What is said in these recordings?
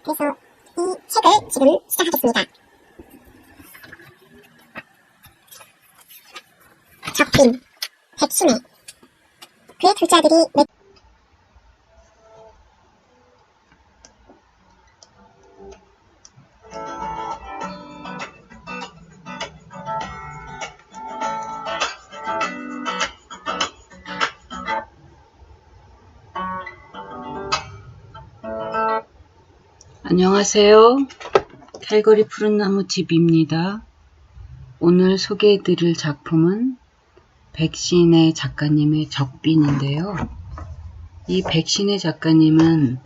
그래서 이 책을 지금 시작하겠습니다. 적빈, 백신혜. 그의 둘째 아들이 안녕하세요. 칼거리 푸른나무 TV입니다. 오늘 소개해드릴 작품은 백신혜 작가님의 적빈인데요. 이 백신혜 작가님은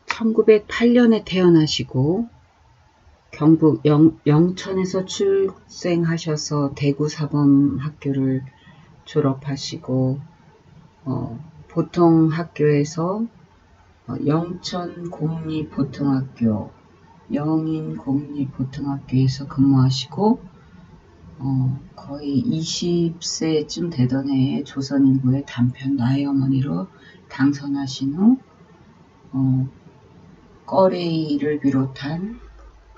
1908년에 태어나시고 경북 영천에서 출생하셔서 대구사범학교를 졸업하시고 보통학교에서 영천공립보통학교, 영인공립보통학교에서 근무하시고 거의 20세쯤 되던 해에 조선일보의 단편 나의 어머니로 당선하신 후 꺼레이를 비롯한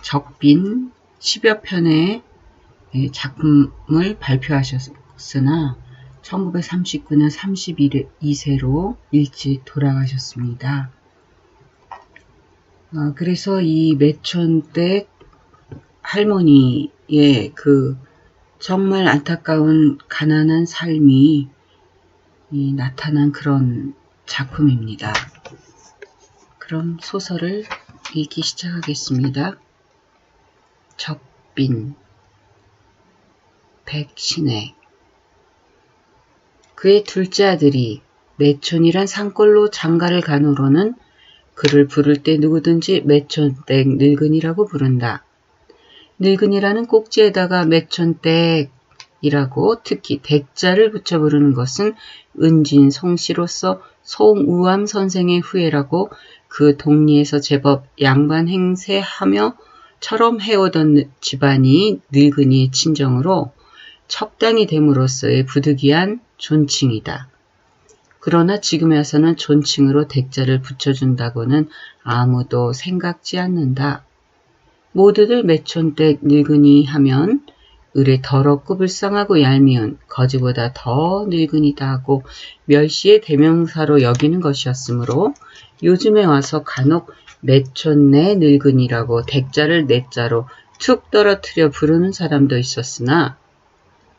적빈 10여 편의 작품을 발표하셨으나 1939년 32세로 일찍 돌아가셨습니다. 그래서 이 매촌댁 할머니의 그 정말 안타까운 가난한 삶이 나타난 그런 작품입니다. 그럼 소설을 읽기 시작하겠습니다. 적빈, 백신혜. 그의 둘째 아들이 매촌이란 산골로 장가를 간 후로는 그를 부를 때 누구든지 매촌댁 늙은이라고 부른다. 늙은이라는 꼭지에다가 매촌댁이라고 특히 댁자를 붙여 부르는 것은 은진송씨로서 송우암 선생의 후예라고 그 동리에서 제법 양반 행세하며처럼 해오던 집안이 늙은이의 친정으로 척당이 됨으로써의 부득이한 존칭이다. 그러나 지금에 와서는 존칭으로 댁자를 붙여준다고는 아무도 생각지 않는다. 모두들 매촌댁 늙은이 하면 을에 더럽고 불쌍하고 얄미운 거지보다 더 늙은이다 하고 멸시의 대명사로 여기는 것이었으므로 요즘에 와서 간혹 매촌내 늙은이라고 댁자를 내자로 툭 떨어뜨려 부르는 사람도 있었으나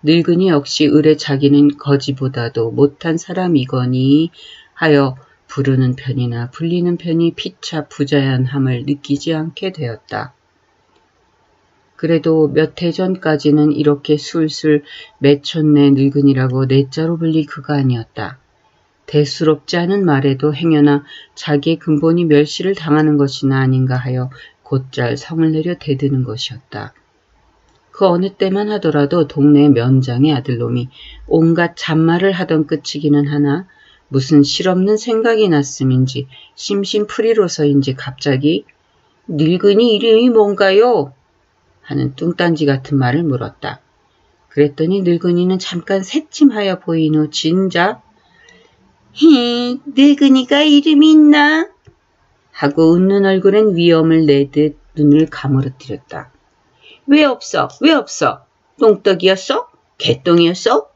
늙은이 역시 을에 자기는 거지보다도 못한 사람이거니 하여 부르는 편이나 불리는 편이 피차 부자연함을 느끼지 않게 되었다. 그래도 몇 해 전까지는 이렇게 술술 매촌내 늙은이라고 내자로 불릴 그가 아니었다. 대수롭지 않은 말에도 행여나 자기의 근본이 멸시를 당하는 것이나 아닌가 하여 곧잘 성을 내려 대드는 것이었다. 그 어느 때만 하더라도 동네 면장의 아들놈이 온갖 잔말을 하던 끝이기는 하나 무슨 실없는 생각이 났음인지 심심풀이로서인지 갑자기 늙은이 이름이 뭔가요? 하는 뚱딴지 같은 말을 물었다. 그랬더니 늙은이는 잠깐 새침하여 보인 후 진작 늙은이가 이름이 있나? 하고 웃는 얼굴엔 위엄을 내듯 눈을 가물어뜨렸다. 왜 없어? 왜 없어? 똥떡이었어? 개똥이었어?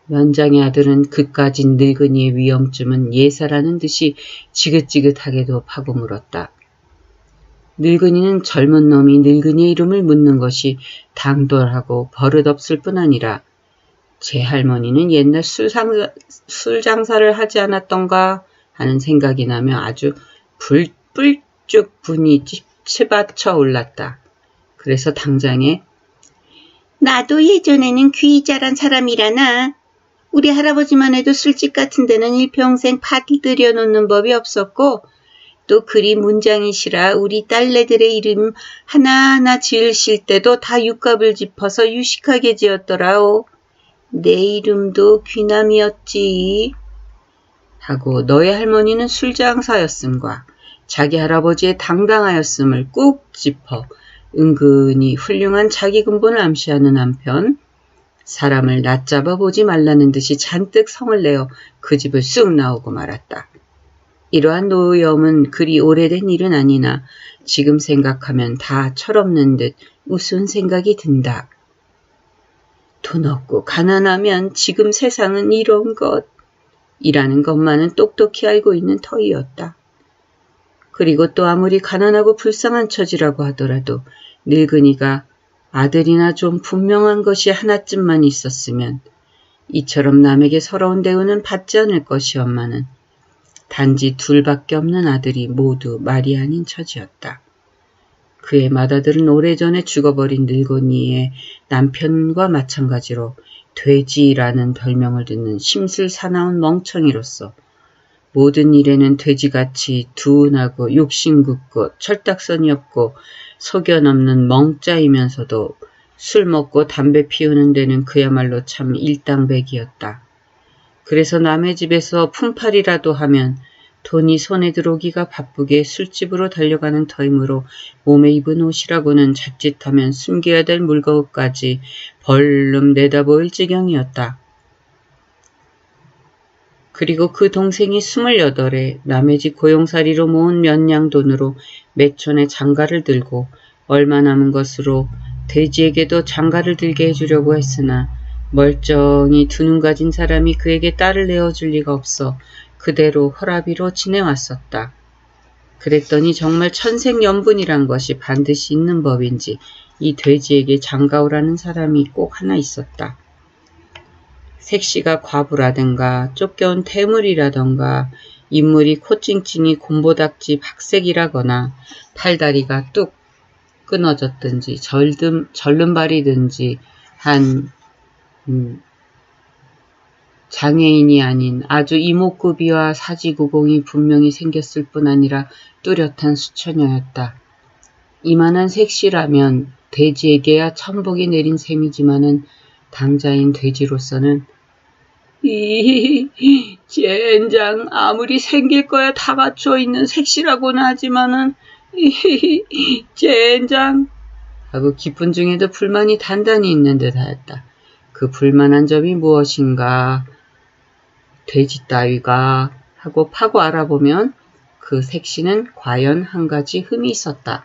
면장의 아들은 그까진 늙은이의 위엄쯤은 예사라는 듯이 지긋지긋하게도 파고 물었다. 늙은이는 젊은 놈이 늙은이의 이름을 묻는 것이 당돌하고 버릇없을 뿐 아니라 제 할머니는 옛날 술 장사를 하지 않았던가 하는 생각이 나며 아주 불쭉 분이 치받쳐 올랐다. 그래서 당장에 나도 예전에는 귀 잘한 사람이라나 우리 할아버지만 해도 술집 같은 데는 일평생 파티 들여놓는 법이 없었고 또 그리 문장이시라 우리 딸내들의 이름 하나하나 지으실 때도 다 육갑을 짚어서 유식하게 지었더라오. 내 이름도 귀남이었지. 하고 너의 할머니는 술장사였음과 자기 할아버지의 당당하였음을 꾹 짚어 은근히 훌륭한 자기 근본을 암시하는 한편 사람을 낮잡아 보지 말라는 듯이 잔뜩 성을 내어 그 집을 쑥 나오고 말았다. 이러한 노염은 그리 오래된 일은 아니나 지금 생각하면 다 철없는 듯 우스운 생각이 든다. 돈 없고 가난하면 지금 세상은 이런 것이라는 것만은 똑똑히 알고 있는 터이었다. 그리고 또 아무리 가난하고 불쌍한 처지라고 하더라도 늙은이가 아들이나 좀 분명한 것이 하나쯤만 있었으면 이처럼 남에게 서러운 대우는 받지 않을 것이었마는 단지 둘밖에 없는 아들이 모두 말이 아닌 처지였다. 그의 맏아들은 오래전에 죽어버린 늙은이의 남편과 마찬가지로 돼지라는 별명을 듣는 심술 사나운 멍청이로서 모든 일에는 돼지같이 둔하고 욕심궂고 철딱선이 없고 소견 없는 멍짜이면서도 술 먹고 담배 피우는 데는 그야말로 참 일당백이었다. 그래서 남의 집에서 품팔이라도 하면 돈이 손에 들어오기가 바쁘게 술집으로 달려가는 터이므로 몸에 입은 옷이라고는 자칫하면 숨겨야 될 물건까지 벌름 내다보일 지경이었다. 그리고 그 동생이 28에 남의 집 고용살이로 모은 몇냥 돈으로 매촌에 장가를 들고 얼마 남은 것으로 돼지에게도 장가를 들게 해주려고 했으나 멀쩡히 두 눈 가진 사람이 그에게 딸을 내어줄 리가 없어 그대로 허라비로 지내왔었다. 그랬더니 정말 천생연분이란 것이 반드시 있는 법인지 이 돼지에게 장가오라는 사람이 꼭 하나 있었다. 색시가 과부라든가 쫓겨온 태물이라든가 인물이 코찡찡이 곰보닥지 박색이라거나 팔다리가 뚝 끊어졌든지 절름발이든지 한 장애인이 아닌 아주 이목구비와 사지구공이 분명히 생겼을 뿐 아니라 뚜렷한 수처녀였다. 이만한 색시라면 돼지에게야 천복이 내린 셈이지만은 당자인 돼지로서는 젠장 아무리 생길 거야 다 갖춰 있는 색시라고는 하지만은 젠장 하고 기쁜 중에도 불만이 단단히 있는 듯하였다. 그 불만한 점이 무엇인가 돼지 따위가 하고 파고 알아보면 그 색시는 과연 한 가지 흠이 있었다.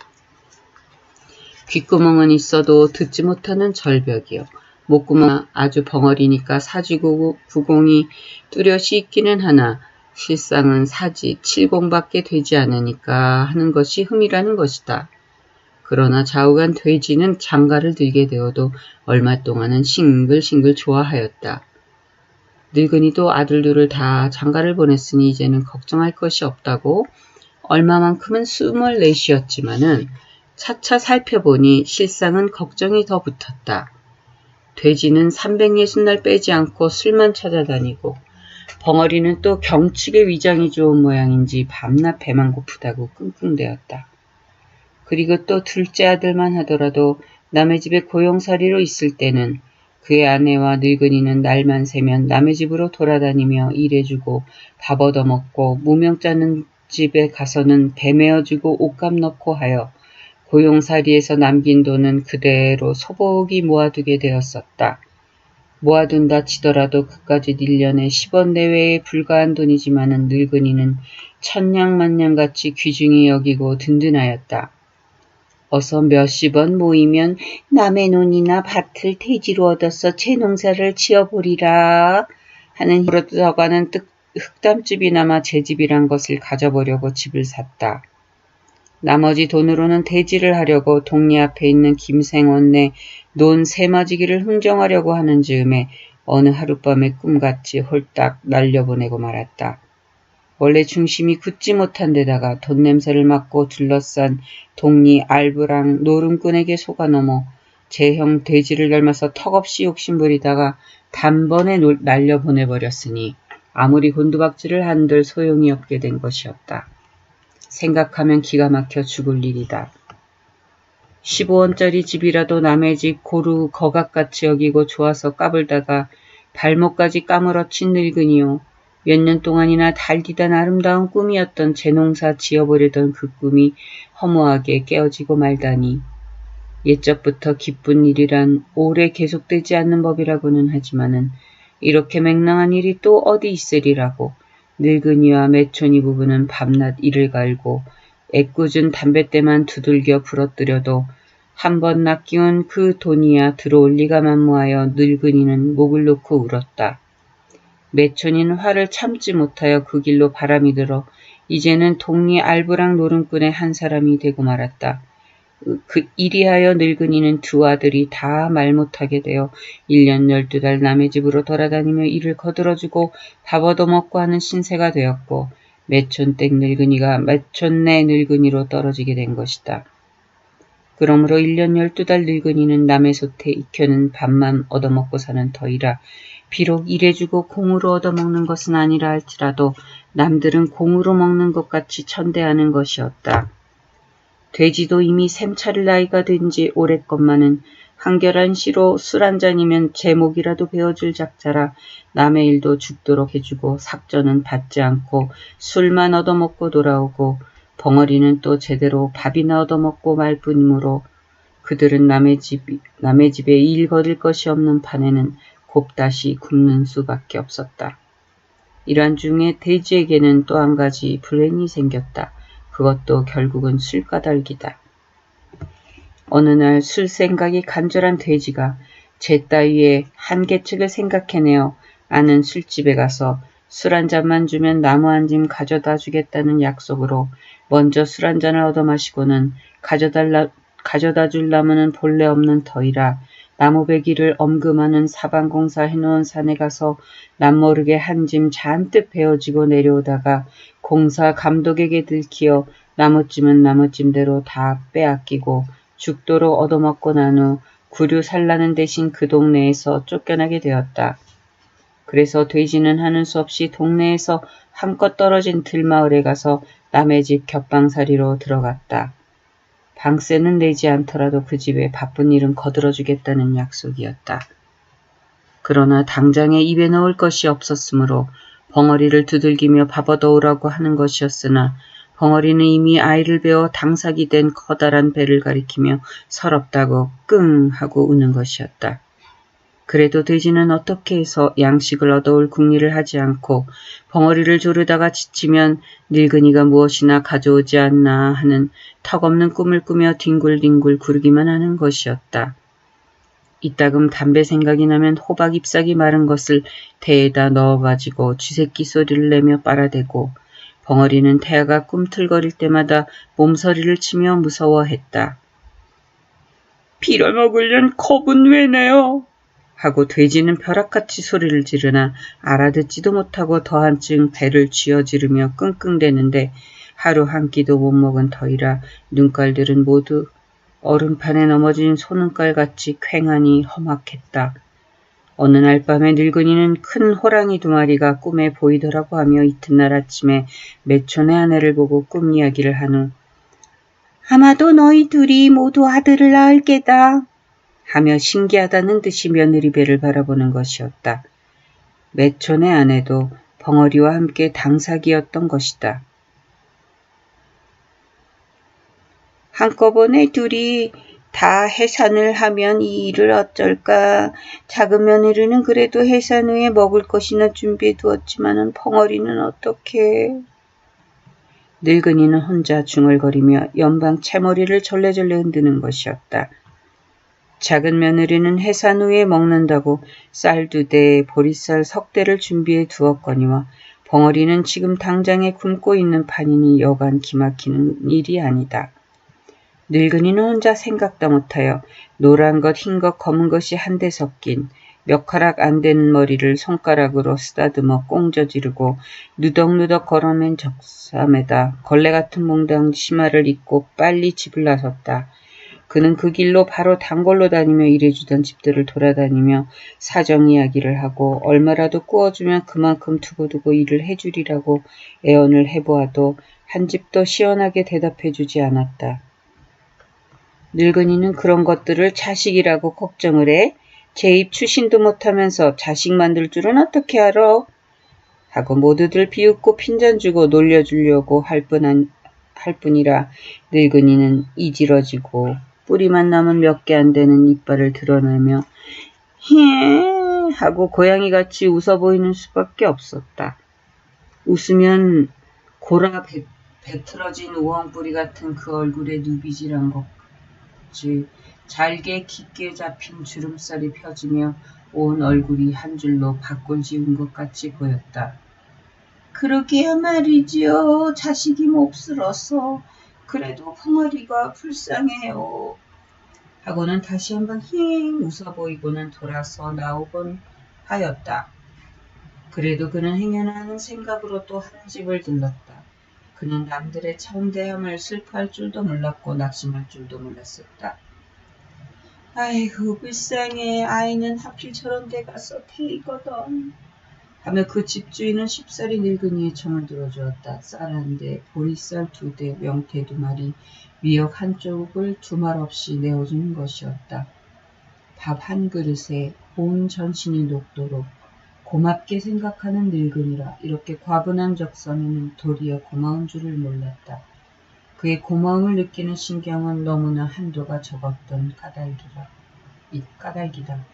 귓구멍은 있어도 듣지 못하는 절벽이요. 목구멍 아주 벙어리니까 사지구공이 뚜렷이 있기는 하나 실상은 사지 70밖에 되지 않으니까 하는 것이 흠이라는 것이다. 그러나 좌우간 돼지는 장가를 들게 되어도 얼마 동안은 싱글싱글 좋아하였다. 늙은이도 아들들을 다 장가를 보냈으니 이제는 걱정할 것이 없다고 얼마만큼은 숨을 내쉬었지만은 차차 살펴보니 실상은 걱정이 더 붙었다. 돼지는 360날 빼지 않고 술만 찾아다니고 벙어리는 또 경축의 위장이 좋은 모양인지 밤낮 배만 고프다고 끙끙대었다. 그리고 또 둘째 아들만 하더라도 남의 집에 고용살이로 있을 때는 그의 아내와 늙은이는 날만 새면 남의 집으로 돌아다니며 일해주고 밥 얻어먹고 무명 짜는 집에 가서는 배 메어주고 옷값 넣고 하여 고용살이에서 남긴 돈은 그대로 소복이 모아두게 되었었다. 모아둔다 치더라도 그까짓 1년에 10원 내외에 불과한 돈이지만은 늙은이는 천냥만냥같이 귀중히 여기고 든든하였다. 어서 몇십 원 모이면 남의 논이나 밭을 대지로 얻어서 제 농사를 지어보리라 하는 힘으로다가는 흙담집이나마 제 집이란 것을 가져보려고 집을 샀다. 나머지 돈으로는 대지를 하려고 동네 앞에 있는 김생원네 논 세마지기를 흥정하려고 하는 즈음에 어느 하룻밤에 꿈같이 홀딱 날려보내고 말았다. 원래 중심이 굳지 못한 데다가 돈 냄새를 맡고 둘러싼 동리 알부랑 노름꾼에게 속아넘어 제형 돼지를 닮아서 턱없이 욕심부리다가 단번에 날려보내버렸으니 아무리 곤두박질을 한들 소용이 없게 된 것이었다. 생각하면 기가 막혀 죽을 일이다. 15원짜리 집이라도 남의 집 고루 거각같이 여기고 좋아서 까불다가 발목까지 까무러친 늙은이요. 몇 년 동안이나 달디단 아름다운 꿈이었던 재농사 지어보려던 그 꿈이 허무하게 깨어지고 말다니. 옛적부터 기쁜 일이란 오래 계속되지 않는 법이라고는 하지만은 이렇게 맹랑한 일이 또 어디 있으리라고 늙은이와 매촌이 부부는 밤낮 이를 갈고 애꿎은 담뱃대만 두들겨 부러뜨려도 한 번 낚이운 그 돈이야 들어올 리가 만무하여 늙은이는 목을 놓고 울었다. 매촌이는 화를 참지 못하여 그 길로 바람이 들어 이제는 동리 알부랑 노름꾼의 한 사람이 되고 말았다. 이리하여 늙은이는 두 아들이 다 말 못하게 되어 1년 12달 남의 집으로 돌아다니며 일을 거들어주고 밥 얻어먹고 하는 신세가 되었고 매촌댁 늙은이가 매촌내 늙은이로 떨어지게 된 것이다. 그러므로 1년 12달 늙은이는 남의 솥에 익혀는 밥만 얻어먹고 사는 터이라 비록 일해주고 공으로 얻어먹는 것은 아니라 할지라도 남들은 공으로 먹는 것 같이 천대하는 것이었다. 돼지도 이미 샘차릴 나이가 된 지 오랫것만은 한결한 시로 술 한 잔이면 제목이라도 베어줄 작자라 남의 일도 죽도록 해주고 삭전은 받지 않고 술만 얻어먹고 돌아오고 벙어리는 또 제대로 밥이나 얻어먹고 말 뿐이므로 그들은 남의 집에 일 거들 것이 없는 판에는 곱다시 굶는 수밖에 없었다. 이런 중에 돼지에게는 또 한 가지 불행이 생겼다. 그것도 결국은 술까닭이다. 어느 날 술 생각이 간절한 돼지가 제 따위의 한계책을 생각해내어 아는 술집에 가서 술 한 잔만 주면 나무 한 짐 가져다 주겠다는 약속으로 먼저 술 한 잔을 얻어 마시고는 가져다 줄 나무는 본래 없는 터이라 나무배기를 엄금하는 사방공사 해놓은 산에 가서 남모르게 한 짐 잔뜩 베어지고 내려오다가 공사 감독에게 들키어 나무찜은 나무찜대로 다 빼앗기고 죽도록 얻어먹고 난 후 구류 살라는 대신 그 동네에서 쫓겨나게 되었다. 그래서 돼지는 하는 수 없이 동네에서 한껏 떨어진 들마을에 가서 남의 집 겹방살이로 들어갔다. 방세는 내지 않더라도 그 집에 바쁜 일은 거들어주겠다는 약속이었다. 그러나 당장에 입에 넣을 것이 없었으므로 벙어리를 두들기며 밥 얻어오라고 하는 것이었으나 벙어리는 이미 아이를 베어 당삭이 된 커다란 배를 가리키며 서럽다고 끙 하고 우는 것이었다. 그래도 돼지는 어떻게 해서 양식을 얻어올 궁리를 하지 않고 벙어리를 조르다가 지치면 늙은이가 무엇이나 가져오지 않나 하는 턱없는 꿈을 꾸며 뒹굴뒹굴 구르기만 하는 것이었다. 이따금 담배 생각이 나면 호박 잎사귀 마른 것을 대에다 넣어가지고 쥐새끼 소리를 내며 빨아대고 벙어리는 태아가 꿈틀거릴 때마다 몸서리를 치며 무서워했다. 빌어먹으련 겁은 왜 내요? 하고 돼지는 벼락같이 소리를 지르나 알아듣지도 못하고 더한층 배를 쥐어지르며 끙끙대는데 하루 한 끼도 못 먹은 터이라 눈깔들은 모두 얼음판에 넘어진 소눈깔같이 퀭하니 험악했다. 어느 날 밤에 늙은이는 큰 호랑이 2마리가 꿈에 보이더라고 하며 이튿날 아침에 매촌의 아내를 보고 꿈 이야기를 한 후 아마도 너희 둘이 모두 아들을 낳을 게다 하며 신기하다는 듯이 며느리 배를 바라보는 것이었다. 매촌의 아내도 벙어리와 함께 당사기였던 것이다. 한꺼번에 둘이 다 해산을 하면 이 일을 어쩔까. 작은 며느리는 그래도 해산 후에 먹을 것이나 준비해 두었지만은 벙어리는 어떻게. 늙은이는 혼자 중얼거리며 연방 채머리를 절레절레 흔드는 것이었다. 작은 며느리는 해산 후에 먹는다고 쌀 2대, 보리쌀 3대를 준비해 두었거니와 벙어리는 지금 당장에 굶고 있는 판이니 여간 기막히는 일이 아니다. 늙은이는 혼자 생각도 못하여 노란 것, 흰 것, 검은 것이 한데 섞인 몇 가락 안 되는 머리를 손가락으로 쓰다듬어 꽁저지르고 누덕누덕 걸어맨 적삼에다 걸레 같은 몽당 치마를 입고 빨리 집을 나섰다. 그는 그 길로 바로 단골로 다니며 일해주던 집들을 돌아다니며 사정 이야기를 하고 얼마라도 구워주면 그만큼 두고두고 일을 해주리라고 애언을 해보아도 한 집도 시원하게 대답해주지 않았다. 늙은이는 그런 것들을 자식이라고 걱정을 해? 제 입 추신도 못하면서 자식 만들 줄은 어떻게 알아? 하고 모두들 비웃고 핀잔 주고 놀려주려고 할 뿐이라 늙은이는 이지러지고 뿌리만 남은 몇 개 안 되는 이빨을 드러내며 히에 하고 고양이같이 웃어 보이는 수밖에 없었다. 웃으면 고라 배틀어진 우엉뿌리 같은 그 얼굴에 누비질한 것이 잘게 깊게 잡힌 주름살이 펴지며 온 얼굴이 한 줄로 밭골 지운 것 같이 보였다. 그러게야 말이지요. 자식이 몹쓸어서 그래도 붕어리가 불쌍해요. 하고는 다시 한번 힝 웃어 보이고는 돌아서 나오곤 하였다. 그래도 그는 행여나 하는 생각으로 또 한 집을 들렀다. 그는 남들의 참대함을 슬퍼할 줄도 몰랐고 낙심할 줄도 몰랐었다. 아이고 불쌍해. 아이는 하필 저런 데 가서 태이거든. 하며 그 집주인은 쉽사리 늙은이의 청을 들어주었다. 쌀 한 대, 보리쌀 2대, 명태 2마리, 미역 한쪽을 두말 없이 내어주는 것이었다. 밥 한 그릇에 온 전신이 녹도록 고맙게 생각하는 늙은이라 이렇게 과분한 적성에는 도리어 고마운 줄을 몰랐다. 그의 고마움을 느끼는 신경은 너무나 한도가 적었던 까닭이다.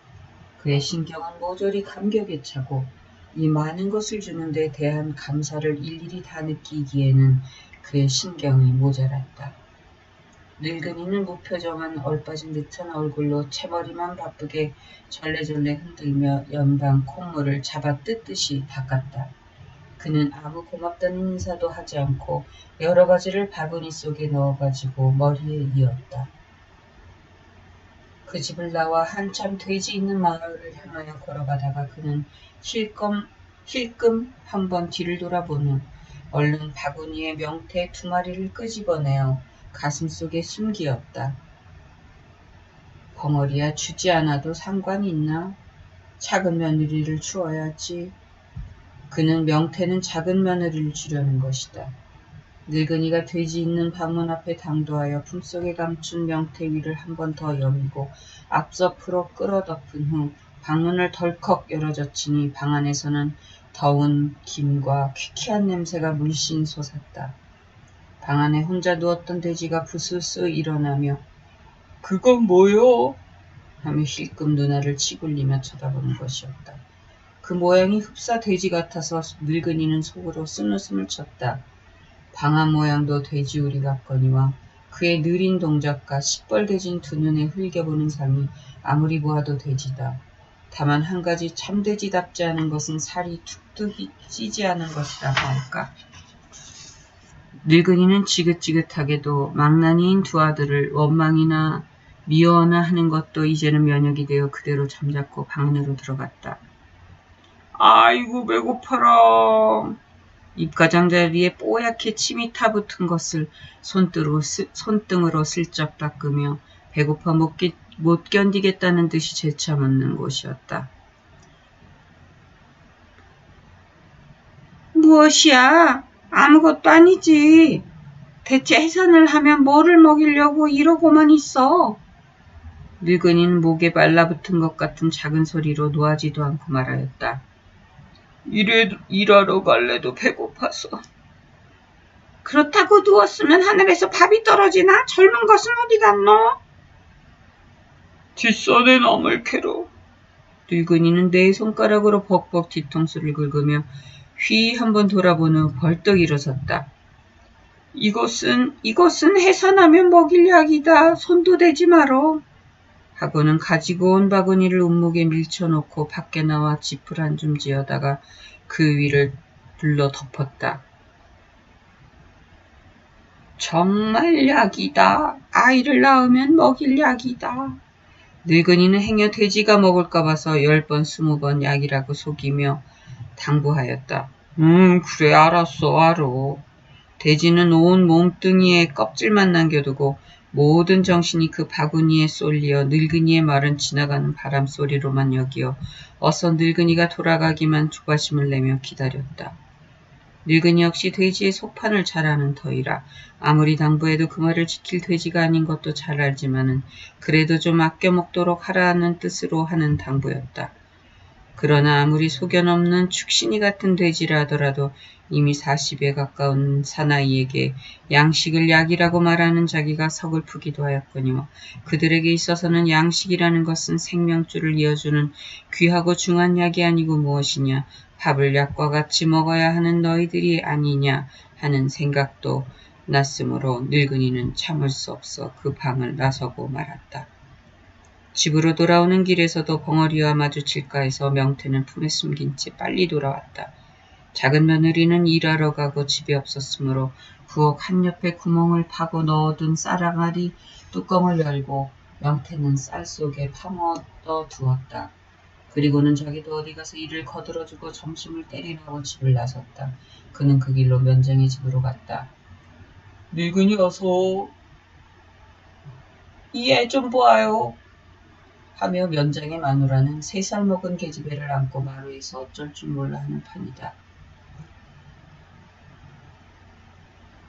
그의 신경은 모조리 감격에 차고 이 많은 것을 주는 데 대한 감사를 일일이 다 느끼기에는 그의 신경이 모자랐다. 늙은이는 무표정한 얼빠진 듯한 얼굴로 채머리만 바쁘게 절레절레 흔들며 연방 콧물을 잡아 뜯듯이 닦았다. 그는 아무 고맙다는 인사도 하지 않고 여러 가지를 바구니 속에 넣어가지고 머리에 이었다. 그 집을 나와 한참 돼지 있는 마을을 향하여 걸어가다가 그는 힐끔 한번 뒤를 돌아보며 얼른 바구니에 명태 2마리를 끄집어내어 가슴속에 숨기었다. 벙어리야 주지 않아도 상관이 있나? 작은 며느리를 주어야지. 그는 명태는 작은 며느리를 주려는 것이다. 늙은이가 돼지 있는 방문 앞에 당도하여 품속에 감춘 명태 위를 한 번 더 여미고 앞서 풀어 끌어덮은 후 방문을 덜컥 열어젖히니 방 안에서는 더운 김과 퀴퀴한 냄새가 물씬 솟았다. 방 안에 혼자 누웠던 돼지가 부스스 일어나며 그건 뭐요? 하며 힐끔 누나를 치굴리며 쳐다보는 것이었다. 그 모양이 흡사 돼지 같아서 늙은이는 속으로 쓴웃음을 쳤다. 방안 모양도 돼지우리 같거니와 그의 느린 동작과 시뻘개진 2눈에 흘겨보는 상이 아무리 보아도 돼지다. 다만 한 가지 참돼지답지 않은 것은 살이 툭툭 찌지 않은 것이라고 할까. 늙은이는 지긋지긋하게도 망나니인 2 아들을 원망이나 미워나 하는 것도 이제는 면역이 되어 그대로 잠잡고 방 안으로 들어갔다. 아이고 배고파라. 입가장자리에 뽀얗게 침이 타붙은 것을 손등으로 슬쩍 닦으며 배고파 못 견디겠다는 듯이 재차 묻는 것이었다. 무엇이야? 아무것도 아니지. 대체 해산을 하면 뭐를 먹이려고 이러고만 있어. 늙은이는 목에 말라붙은 것 같은 작은 소리로 놓아지도 않고 말하였다. 일하러 갈래도 배고파서. 그렇다고 누웠으면 하늘에서 밥이 떨어지나? 젊은 것은 어디 갔노? 뒷산에 나물 캐러. 늙은이는 네 손가락으로 벅벅 뒤통수를 긁으며 휘 한번 돌아본 후 벌떡 일어섰다. 이것은 해산하면 먹일 약이다. 손도 대지 마라. 하고는 가지고 온 바구니를 운목에 밀쳐놓고 밖에 나와 지풀 한 줌 지어다가 그 위를 둘러 덮었다. 정말 약이다. 아이를 낳으면 먹일 약이다. 늙은이는 행여 돼지가 먹을까 봐서 10번 20번 약이라고 속이며 당부하였다. 그래 알았어 알어. 돼지는 온 몸뚱이에 껍질만 남겨두고 모든 정신이 그 바구니에 쏠리어 늙은이의 말은 지나가는 바람 소리로만 여기어 어서 늙은이가 돌아가기만 조바심을 내며 기다렸다. 늙은이 역시 돼지의 속판을 잘 아는 터이라 아무리 당부해도 그 말을 지킬 돼지가 아닌 것도 잘 알지만은 그래도 좀 아껴 먹도록 하라는 뜻으로 하는 당부였다. 그러나 아무리 소견없는 축신이 같은 돼지라 하더라도 이미 40에 가까운 사나이에게 양식을 약이라고 말하는 자기가 서글프기도 하였거니와 그들에게 있어서는 양식이라는 것은 생명줄을 이어주는 귀하고 중한 약이 아니고 무엇이냐, 밥을 약과 같이 먹어야 하는 너희들이 아니냐 하는 생각도 났으므로 늙은이는 참을 수 없어 그 방을 나서고 말았다. 집으로 돌아오는 길에서도 벙어리와 마주칠까 해서 명태는 품에 숨긴 채 빨리 돌아왔다. 작은 며느리는 일하러 가고 집에 없었으므로 부엌 한 옆에 구멍을 파고 넣어둔 쌀항아리 뚜껑을 열고 명태는 쌀 속에 파묻어 두었다. 그리고는 자기도 어디 가서 일을 거들어주고 점심을 때리라고 집을 나섰다. 그는 그 길로 면쟁이 집으로 갔다. 늙은이 어서 이 애 좀 보아요. 하며 면장의 마누라는 3살 먹은 계집애를 안고 마루에서 어쩔 줄 몰라 하는 판이다.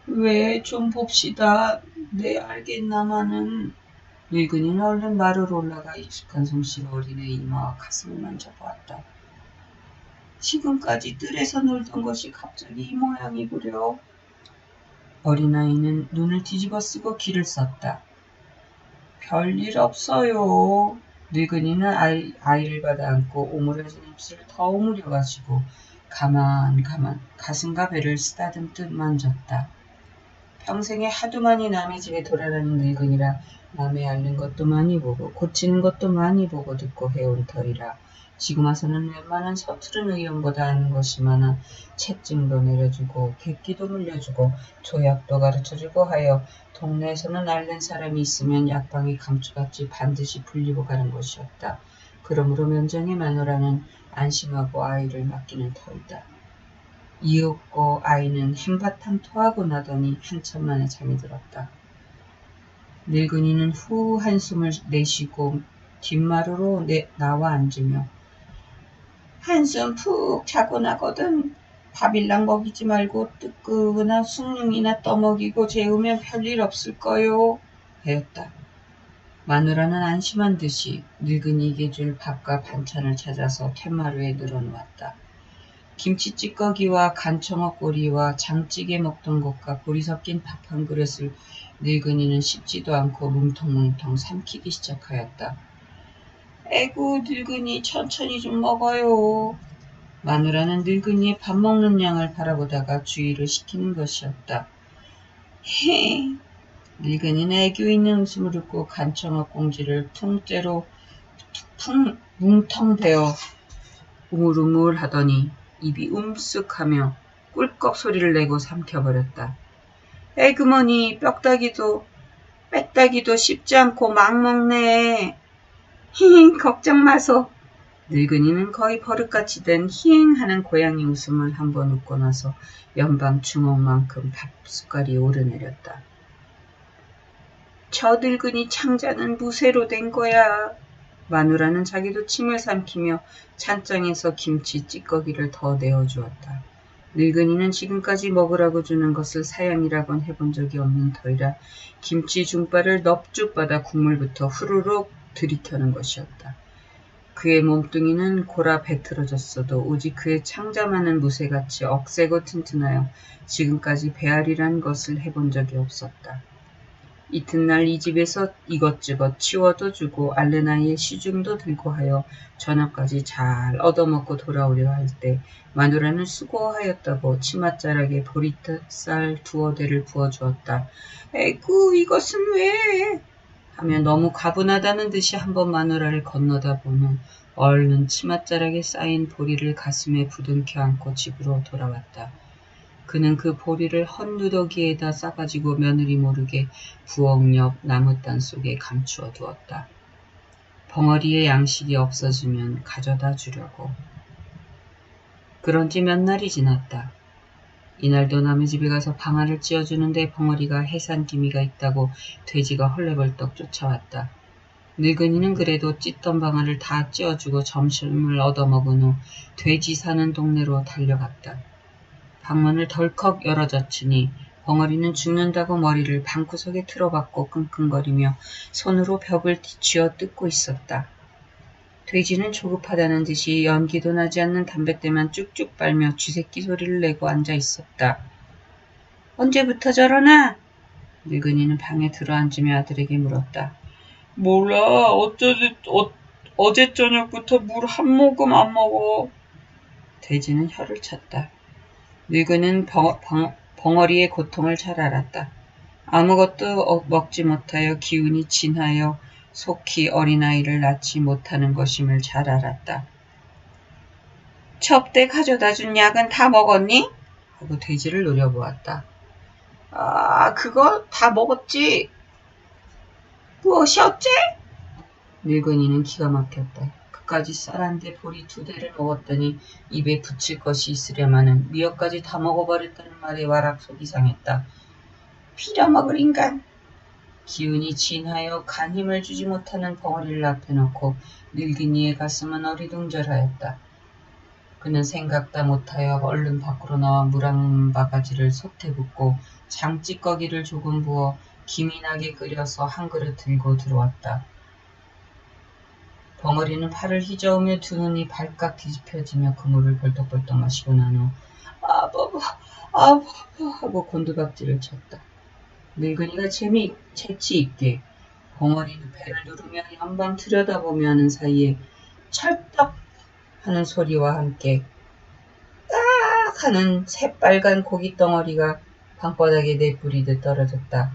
왜 좀 봅시다. 네 알겠나마는. 늙은이는 얼른 마루로 올라가 익숙한 솜씨로 어린애 이마와 가슴을 만져보았다. 지금까지 뜰에서 놀던 것이 갑자기 이 모양이구려. 어린아이는 눈을 뒤집어 쓰고 귀를 썼다. 별일 없어요. 늙은이는 아이를 받아 안고 오므라진 입술을 더 오므려가지고 가만 가슴과 배를 쓰다듬듯 만졌다. 평생에 하도 많이 남의 집에 돌아다니는 늙은이라 남의 앓는 것도 많이 보고 고치는 것도 많이 보고 듣고 해온 터이라 지금 와서는 웬만한 서투른 의원보다 아는 것이 많아 채증도 내려주고 객기도 물려주고 조약도 가르쳐주고 하여 동네에서는 앓는 사람이 있으면 약방이 감초같이 반드시 불리고 가는 것이었다. 그러므로 면장의 마누라는 안심하고 아이를 맡기는 터이다. 이윽고 아이는 한바탕 토하고 나더니 한참 만에 잠이 들었다. 늙은이는 후 한숨을 내쉬고 뒷마루로 나와 앉으며 한숨 푹 자고 나거든. 밥일랑 먹이지 말고 뜨끈한 숭늉이나 떠먹이고 재우면 별일 없을 거요. 하였다. 마누라는 안심한 듯이 늙은이에게 줄 밥과 반찬을 찾아서 툇마루에 늘어놓았다. 김치찌꺼기와 간청어 꼬리와 장찌개 먹던 것과 보리 섞인 밥 한 그릇을 늙은이는 씹지도 않고 뭉텅뭉텅 삼키기 시작하였다. 에구 늙은이 천천히 좀 먹어요. 마누라는 늙은이의 밥 먹는 양을 바라보다가 주의를 시키는 것이었다. 헤. 늙은이는 애교 있는 웃음을 웃고 간청어 꽁지를 통째로 뭉텅 베어 우물우물 하더니 입이 움쓱하며 꿀꺽 소리를 내고 삼켜버렸다. 에그머니 빽다기도 씹지 않고 막 먹네. 히히 걱정 마소. 늙은이는 거의 버릇같이 된 히잉하는 고양이 웃음을 한번 웃고 나서 연방 주먹만큼 밥 숟갈이 오르내렸다. 저 늙은이 창자는 무쇠로 된 거야. 마누라는 자기도 침을 삼키며 찬장에서 김치 찌꺼기를 더 내어주었다. 늙은이는 지금까지 먹으라고 주는 것을 사양이라곤 해본 적이 없는 터이라 김치 중발을 넙죽 받아 국물부터 후루룩 들이켜는 것이었다. 그의 몸뚱이는 골아 배틀어졌어도 오직 그의 창자만은 무쇠같이 억세고 튼튼하여 지금까지 배앓이란 것을 해본 적이 없었다. 이튿날 이 집에서 이것저것 치워도 주고 앓는 아이의 시중도 들고 하여 저녁까지 잘 얻어먹고 돌아오려 할 때 마누라는 수고하였다고 치맛자락에 보리쌀 2어대를 부어주었다. 에구 이것은 왜? 하며 너무 가분하다는 듯이 한번 마누라를 건너다 보며 얼른 치맛자락에 쌓인 보리를 가슴에 부둥켜 안고 집으로 돌아왔다. 그는 그 보리를 헛누더기에다 싸가지고 며느리 모르게 부엌 옆 나무단 속에 감추어 두었다. 벙어리의 양식이 없어지면 가져다 주려고. 그런 지 몇 날이 지났다. 이날도 남의 집에 가서 방아를 찧어주는데 벙어리가 해산기미가 있다고 돼지가 헐레벌떡 쫓아왔다. 늙은이는 그래도 찢던 방아를 다 찧어주고 점심을 얻어먹은 후 돼지 사는 동네로 달려갔다. 방문을 덜컥 열어젖히니 벙어리는 죽는다고 머리를 방구석에 틀어박고 끙끙거리며 손으로 벽을 쥐어 뜯고 있었다. 돼지는 조급하다는 듯이 연기도 나지 않는 담뱃대만 쭉쭉 빨며 쥐새끼 소리를 내고 앉아 있었다. 언제부터 저러나? 늙은이는 방에 들어앉으며 아들에게 물었다. 몰라. 어제 저녁부터 물 한 모금 안 먹어. 돼지는 혀를 찼다. 늙은이는 벙어리의 고통을 잘 알았다. 아무것도 먹지 못하여 기운이 진하여 속히 어린아이를 낳지 못하는 것임을 잘 알았다. 접대 가져다 준 약은 다 먹었니? 하고 돼지를 노려보았다. 아, 그거 다 먹었지. 무엇이 어째? 늙은이는 기가 막혔다. 그까지 쌀한데 보리 2대를 먹었더니 입에 붙일 것이 있으려마는 미역까지 다 먹어버렸다는 말에 와락 속이 상했다. 빌어먹을 인간. 기운이 진하여 간 힘을 주지 못하는 벙어리를 앞에 놓고 늙은이의 가슴은 어리둥절하였다. 그는 생각다 못하여 얼른 밖으로 나와 물 한 바가지를 솥에 붓고 장찌꺼기를 조금 부어 김이 나게 끓여서 한 그릇 들고 들어왔다. 벙어리는 팔을 휘저으며 두 눈이 발칵 뒤집혀지며 그 물을 벌떡벌떡 마시고 난 후 아버버 하고 곤두박질을 쳤다. 늙은이가 재치있게 벙어리 배를 누르며 연방 들여다보며 하는 사이에 찰떡 하는 소리와 함께 딱 하는 새빨간 고깃덩어리가 방바닥에 내뿌리듯 떨어졌다.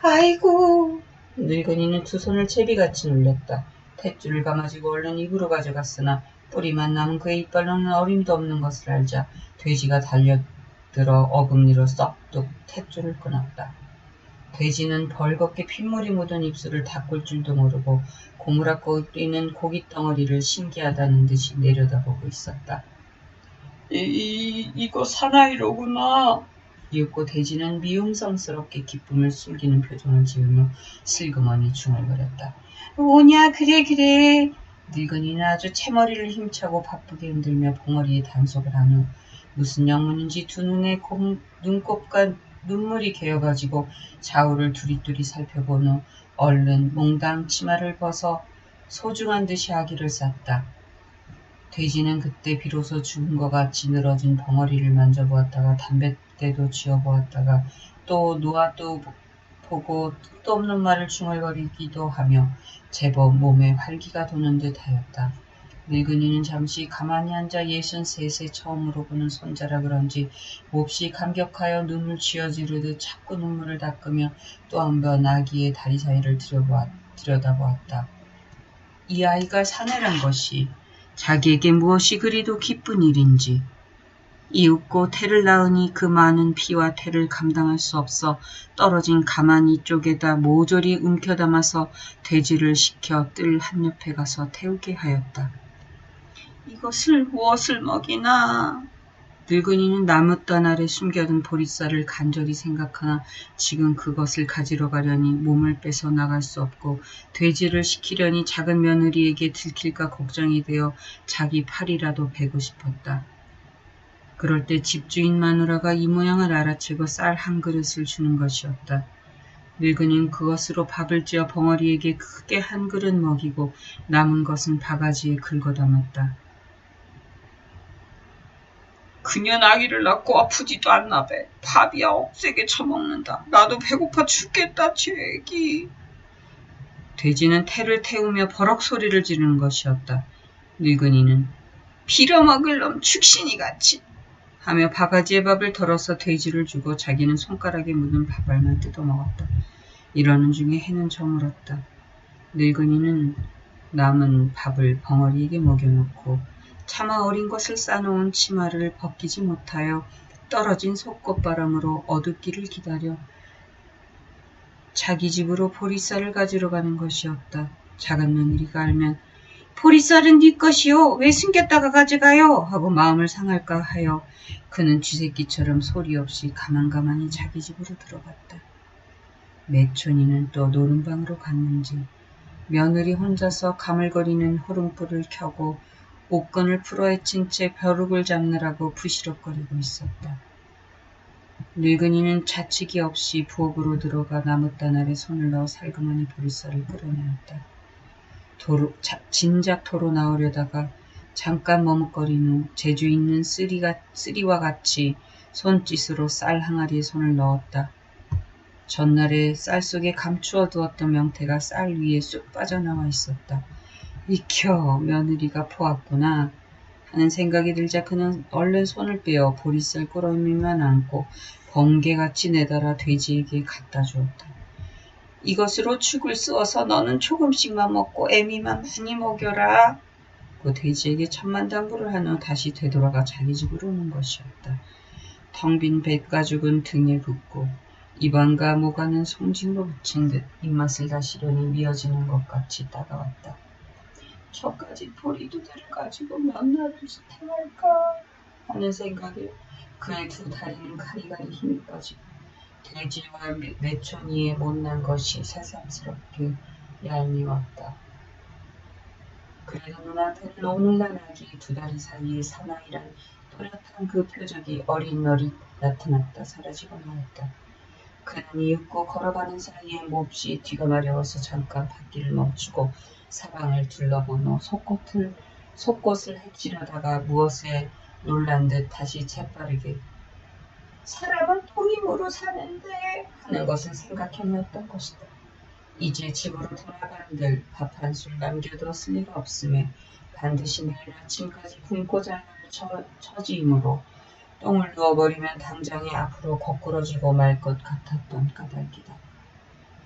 아이고. 늙은이는 두 손을 채비같이 눌렸다. 탯줄을 감아지고 얼른 입으로 가져갔으나 뿌리만 남은 그의 이빨로는 어림도 없는 것을 알자 돼지가 달려들어 어금니로 썩둑 탯줄을 끊었다. 돼지는 벌겋게 핏물이 묻은 입술을 닦을 줄도 모르고 고무라꺼리는 고깃덩어리를 신기하다는 듯이 내려다보고 있었다. 이거 사나이로구나. 비웃고 돼지는 미움성스럽게 기쁨을 숨기는 표정을 지으며 슬그머니 중얼거렸다. 오냐 그래. 늙은이는 아주 채머리를 힘차고 바쁘게 흔들며 벙어리에 단속을 한 후 무슨 영문인지 두 눈에 눈곱과 눈물이 개어가지고 좌우를 두리두리 살펴본 후 얼른 몽당 치마를 벗어 소중한 듯이 아기를 쌌다. 돼지는 그때 비로소 죽은 것 같이 늘어진 벙어리를 만져보았다가 담뱃대도 쥐어보았다가 또 놓아도 보고 뜻도 없는 말을 중얼거리기도 하며 제법 몸에 활기가 도는 듯 하였다. 늙은이는 잠시 가만히 앉아 63세 처음으로 보는 손자라 그런지 몹시 감격하여 눈을 쥐어지르듯 자꾸 눈물을 닦으며 또 한 번 아기의 다리 사이를 들여다보았다. 이 아이가 사내란 것이 자기에게 무엇이 그리도 기쁜 일인지 이윽고 태를 낳으니 그 많은 피와 태를 감당할 수 없어 떨어진 가마니 쪽에다 모조리 움켜담아서 돼지를 시켜 뜰 한 옆에 가서 태우게 하였다. 이것을 무엇을 먹이나? 늙은이는 나무단 아래 숨겨둔 보리쌀을 간절히 생각하나 지금 그것을 가지러 가려니 몸을 빼서 나갈 수 없고 돼지를 시키려니 작은 며느리에게 들킬까 걱정이 되어 자기 팔이라도 베고 싶었다. 그럴 때 집주인 마누라가 이 모양을 알아채고 쌀 한 그릇을 주는 것이었다. 늙은이는 그것으로 밥을 지어 벙어리에게 크게 한 그릇 먹이고 남은 것은 바가지에 긁어 담았다. 그년 아기를 낳고 아프지도 않나 배. 밥이야 억세게 처먹는다. 나도 배고파 죽겠다 제 애기. 돼지는 태를 태우며 버럭 소리를 지르는 것이었다. 늙은이는 빌어먹을 놈 축신이같이 하며 바가지에 밥을 덜어서 돼지를 주고 자기는 손가락에 묻은 밥알만 뜯어먹었다. 이러는 중에 해는 저물었다. 늙은이는 남은 밥을 벙어리에게 먹여놓고 차마 어린 것을 싸놓은 치마를 벗기지 못하여 떨어진 속꽃바람으로 어둡기를 기다려 자기 집으로 보리쌀을 가지러 가는 것이었다. 작은 며느리가 알면 보리쌀은 네 것이요. 왜 숨겼다가 가져가요? 하고 마음을 상할까 하여 그는 쥐새끼처럼 소리 없이 가만가만히 자기 집으로 들어갔다. 매촌이는 또 노름방으로 갔는지 며느리 혼자서 가물거리는 호롱불을 켜고 옷끈을 풀어헤친 채 벼룩을 잡느라고 부시럭거리고 있었다. 늙은이는 자치기 없이 부엌으로 들어가 나무단 아래 손을 넣어 살그머니 보리쌀을 끓여내었다. 진작 도로 나오려다가 잠깐 머뭇거린 후 재주 있는 쓰리와 같이 손짓으로 쌀 항아리에 손을 넣었다. 전날에 쌀 속에 감추어 두었던 명태가 쌀 위에 쑥 빠져나와 있었다. 익혀 며느리가 포왔구나 하는 생각이 들자 그는 얼른 손을 빼어 보리쌀 꾸러미만 안고 번개같이 내달아 돼지에게 갖다 주었다. 이것으로 죽을 쑤어서 너는 조금씩만 먹고 애미만 많이 먹여라. 그 돼지에게 천만당부를 한 후 다시 되돌아가 자기 집으로 오는 것이었다. 텅 빈 뱃가죽은 등에 붓고 입안과 모가는 송진으로 붙인 듯 입맛을 다시려니 미어지는 것 같이 따가웠다. 저까지 보리두들을 가지고 몇 날을 지탱할까 하는 생각에 그의 두 다리는 가리가리 힘이 빠지고 돼지와 매촌이의 못난 것이 새삼스럽게 얄미웠다. 그래도 눈앞에는 오늘날 아기 두 다리 사이에 사나이란 또렷한 그 표적이 어린어릿 나타났다 사라지고 말았다. 그는 이윽고 걸어가는 사이에 몹시 뒤가 마려워서 잠깐 밭길을 멈추고 사방을 둘러본 후 속꽃을 헤치려다가 무엇에 놀란 듯 다시 재빠르게 사람은 통임으로 사는데 하는 것을 생각해내었던 것이다. 이제 집으로 돌아가는들 밥 한 술 남겨두었을 리가 없음에 반드시 내일 아침까지 굶고 자려는 처지이므로 똥을 누워버리면 당장에 앞으로 거꾸러지고 말 것 같았던 까닭이다.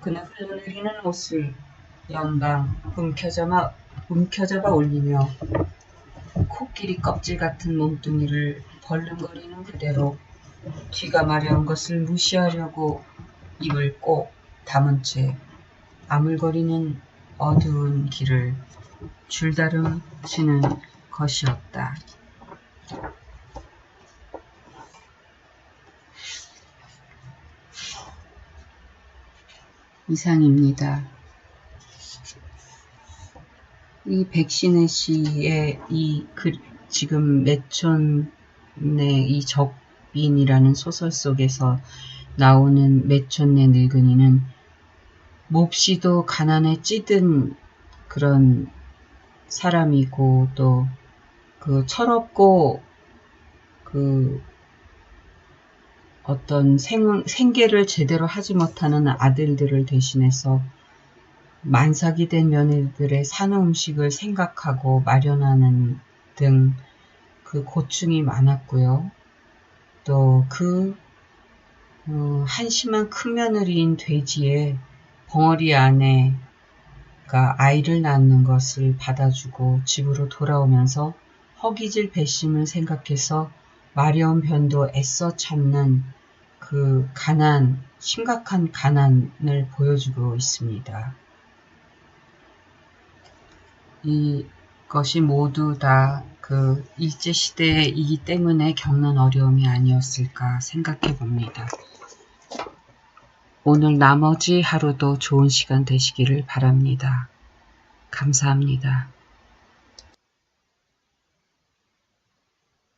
그는 흘러내리는 옷을 연방 움켜잡아 올리며 코끼리 껍질 같은 몸뚱이를 벌름거리는 그대로 뒤가 마려운 것을 무시하려고 입을 꼭 다문 채 아물거리는 어두운 길을 줄다름 치는 것이었다. 이상입니다. 이 백신혜 씨의 지금 매촌의 이 적빈이라는 소설 속에서 나오는 매촌의 늙은이는 몹시도 가난에 찌든 그런 사람이고 또 그 철없고 그 어떤 생계를 제대로 하지 못하는 아들들을 대신해서 만삭이 된 며느리들의 사는 음식을 생각하고 마련하는 등 그 고충이 많았고요. 또 그 한심한 큰며느리인 돼지의 벙어리 아내가 아이를 낳는 것을 받아주고 집으로 돌아오면서 허기질 배심을 생각해서 마려운 변도 애써 참는 그 심각한 가난을 보여주고 있습니다. 이것이 모두 다 그 일제시대이기 때문에 겪는 어려움이 아니었을까 생각해 봅니다. 오늘 나머지 하루도 좋은 시간 되시기를 바랍니다. 감사합니다.